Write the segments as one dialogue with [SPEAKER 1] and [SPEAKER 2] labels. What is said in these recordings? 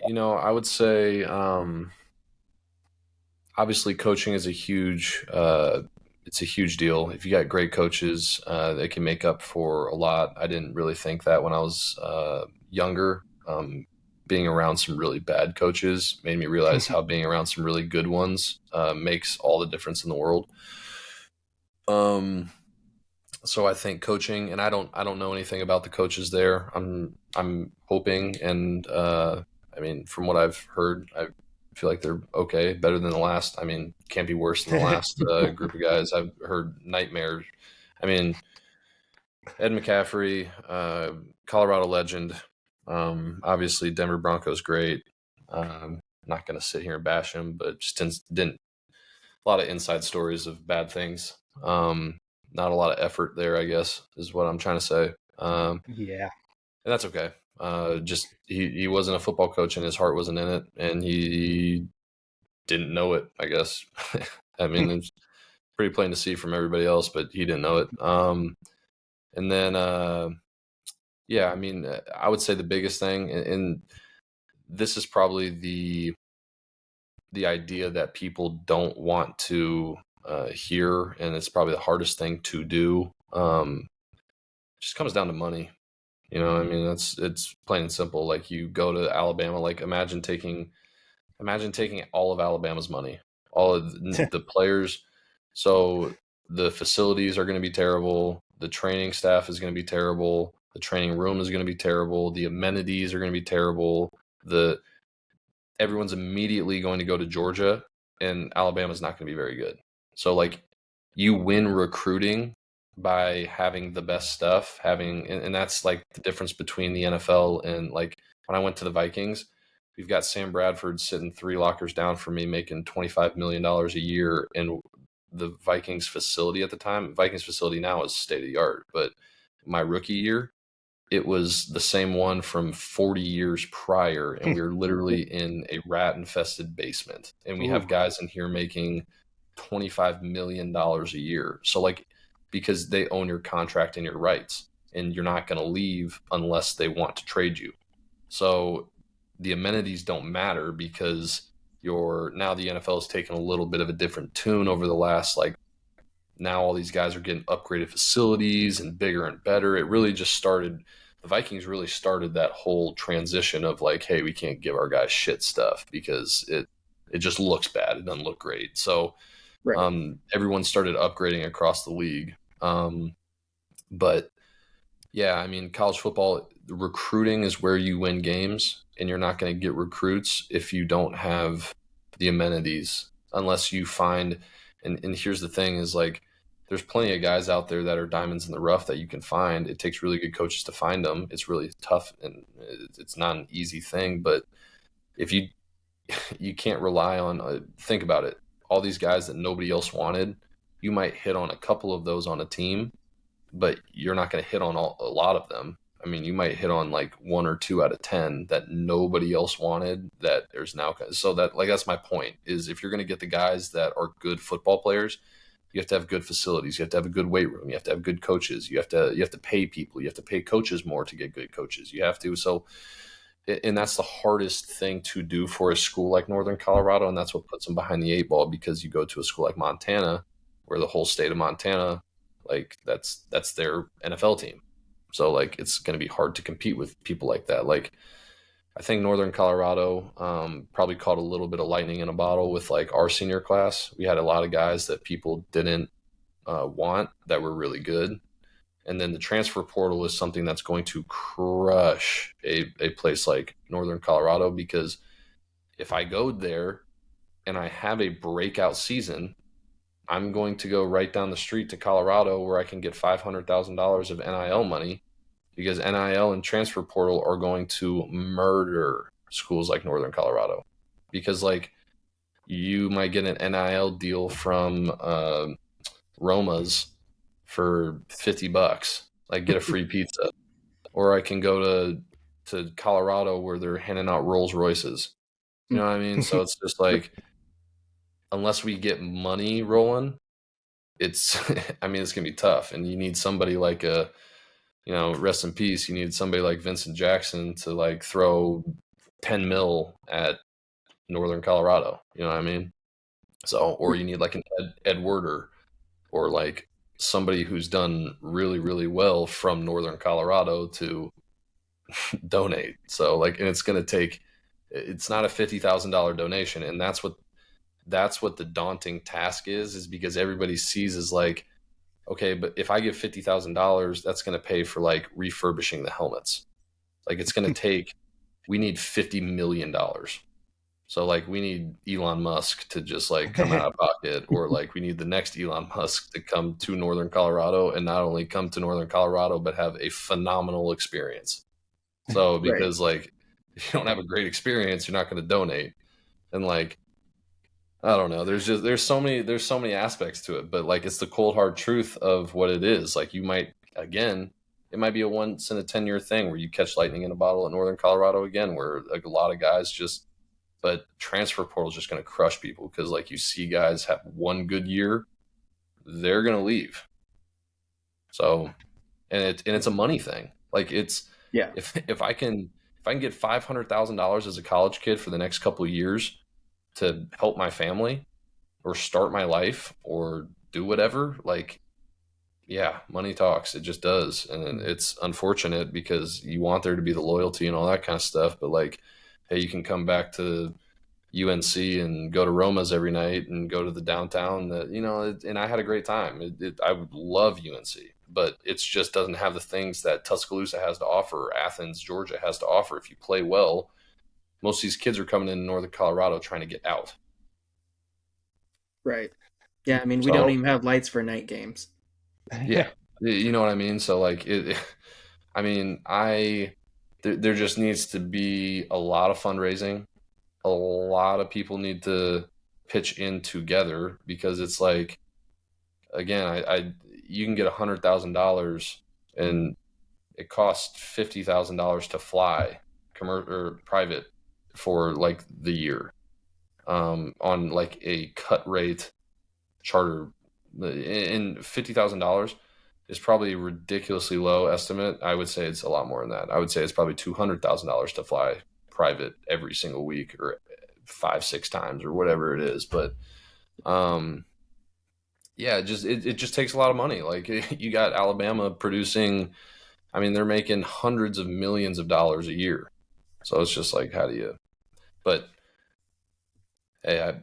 [SPEAKER 1] I would say obviously coaching is it's a huge deal. If you got great coaches, they can make up for a lot. I didn't really think that when I was younger. Being around some really bad coaches made me realize how being around some really good ones makes all the difference in the world. Um, so I think coaching, and I don't know anything about the coaches there. I'm hoping, and I mean, from what I've heard, I feel like they're okay, better than the last. I mean, can't be worse than the last group of guys. I've heard nightmares. I mean, Ed McCaffrey, Colorado legend. Obviously, Denver Broncos great. Not going to sit here and bash him, but just didn't a lot of inside stories of bad things. Not a lot of effort there, I guess, is what I'm trying to say.
[SPEAKER 2] Yeah.
[SPEAKER 1] And that's okay. Just he wasn't a football coach and his heart wasn't in it, and he didn't know it, I guess. I mean, it's pretty plain to see from everybody else, but he didn't know it. And then, yeah, I mean, I would say the biggest thing, and this is probably the idea that people don't want to hear, and it's probably the hardest thing to do. Just comes down to money. I mean, it's plain and simple. Like you go to Alabama, like imagine taking all of Alabama's money, all of the players. So the facilities are going to be terrible. The training staff is going to be terrible. The training room is going to be terrible. The amenities are going to be terrible. The Everyone's immediately going to go to Georgia, and Alabama's not going to be very good. So like you win recruiting by having the best stuff, and that's like the difference between the NFL and like when I went to the Vikings, we've got Sam Bradford sitting three lockers down from me making $25 million a year. And the Vikings facility at the time, Vikings facility now is state of the art. But my rookie year, it was the same one from 40 years prior, and we were literally in a rat infested basement, and we
[SPEAKER 2] Ooh.
[SPEAKER 1] have guys in here making $25 million a year. So like, because they own your contract and your rights, and you're not going to leave unless they want to trade you. So the amenities don't matter because now the NFL has taken a little bit of a different tune over the last, like, now all these guys are getting upgraded facilities and bigger and better. It really just started, the Vikings really started that whole transition of like, hey, we can't give our guys shit stuff because it just looks bad. It doesn't look great. So
[SPEAKER 2] Right.
[SPEAKER 1] everyone started upgrading across the league. But yeah, I mean, college football recruiting is where you win games, and you're not going to get recruits if you don't have the amenities, unless you find. And here's the thing: is like, there's plenty of guys out there that are diamonds in the rough that you can find. It takes really good coaches to find them. It's really tough, and it's not an easy thing. But if you can't rely on, think about it. All these guys that nobody else wanted, you might hit on a couple of those on a team, but you're not going to hit on a lot of them. I mean, you might hit on like one or two out of 10 that nobody else wanted that there's now. So that, like, that's my point, is if you're going to get the guys that are good football players, you have to have good facilities. You have to have a good weight room. You have to have good coaches. You have to pay people. You have to pay coaches more to get good coaches. You have to. So, and that's the hardest thing to do for a school like Northern Colorado. And that's what puts them behind the eight ball, because you go to a school like Montana, where the whole state of Montana, like that's their NFL team. So like it's going to be hard to compete with people like that. Like I think Northern Colorado probably caught a little bit of lightning in a bottle with like our senior class. We had a lot of guys that people didn't want that were really good. And then the transfer portal is something that's going to crush a place like Northern Colorado, because if I go there and I have a breakout season, I'm going to go right down the street to Colorado where I can get $500,000 of NIL money, because NIL and transfer portal are going to murder schools like Northern Colorado. Because like you might get an NIL deal from Roma's for $50, like get a free pizza, or I can go to Colorado where they're handing out Rolls Royces. You know what I mean? So it's just like, unless we get money rolling, it's I mean, it's gonna be tough, and you need somebody like rest in peace, you need somebody like Vincent Jackson to like throw 10 mil at Northern Colorado. You know what I mean? So, or you need like an Ed Werder, or like somebody who's done really, really well from Northern Colorado to donate. So like, and it's going to take, it's not a $50,000 donation. And that's what the daunting task is because everybody sees as like, okay, but if I give $50,000, that's going to pay for like refurbishing the helmets. Like it's going to take, we need $50 million. So like we need Elon Musk to just like come out of pocket, or like we need the next Elon Musk to come to Northern Colorado and not only come to Northern Colorado, but have a phenomenal experience. So
[SPEAKER 2] Right.
[SPEAKER 1] because like if you don't have a great experience, you're not going to donate. And like I don't know, there's so many aspects to it, but like it's the cold hard truth of what it is. Like you might again, it might be a once in a 10-year thing where you catch lightning in a bottle at Northern Colorado again, where like a lot of guys just but transfer portal is just going to crush people because like you see guys have one good year, they're going to leave. So and it's a money thing. Like it's
[SPEAKER 2] Yeah.
[SPEAKER 1] if I can get $500,000 as a college kid for the next couple of years to help my family or start my life or do whatever, like yeah, money talks. It just does. And it's unfortunate because you want there to be the loyalty and all that kind of stuff, but like hey, you can come back to UNC and go to Roma's every night and go to the downtown that, you know, and I had a great time. I would love UNC, but it just doesn't have the things that Tuscaloosa has to offer, or Athens, Georgia has to offer. If you play well, most of these kids are coming in Northern Colorado trying to get out.
[SPEAKER 2] Right. Yeah, I mean, we don't
[SPEAKER 1] So
[SPEAKER 2] even have lights for night games.
[SPEAKER 1] yeah, you know what I mean? So like I mean, there just needs to be a lot of fundraising. A lot of people need to pitch in together because it's like again, I you can get $100,000 and it costs $50,000 to fly commercial or private for like the year on like a cut rate charter, and $50,000 is probably a ridiculously low estimate. I would say it's a lot more than that. I would say it's probably $200,000 to fly private every single week or 5, 6 times or whatever it is. But um, yeah, it just takes a lot of money. Like you got Alabama producing, I mean, they're making hundreds of millions of dollars a year. So it's just like, how do you? But hey,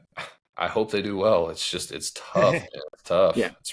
[SPEAKER 1] I hope they do well. It's just it's tough, man. It's tough.
[SPEAKER 2] Yeah.
[SPEAKER 1] It's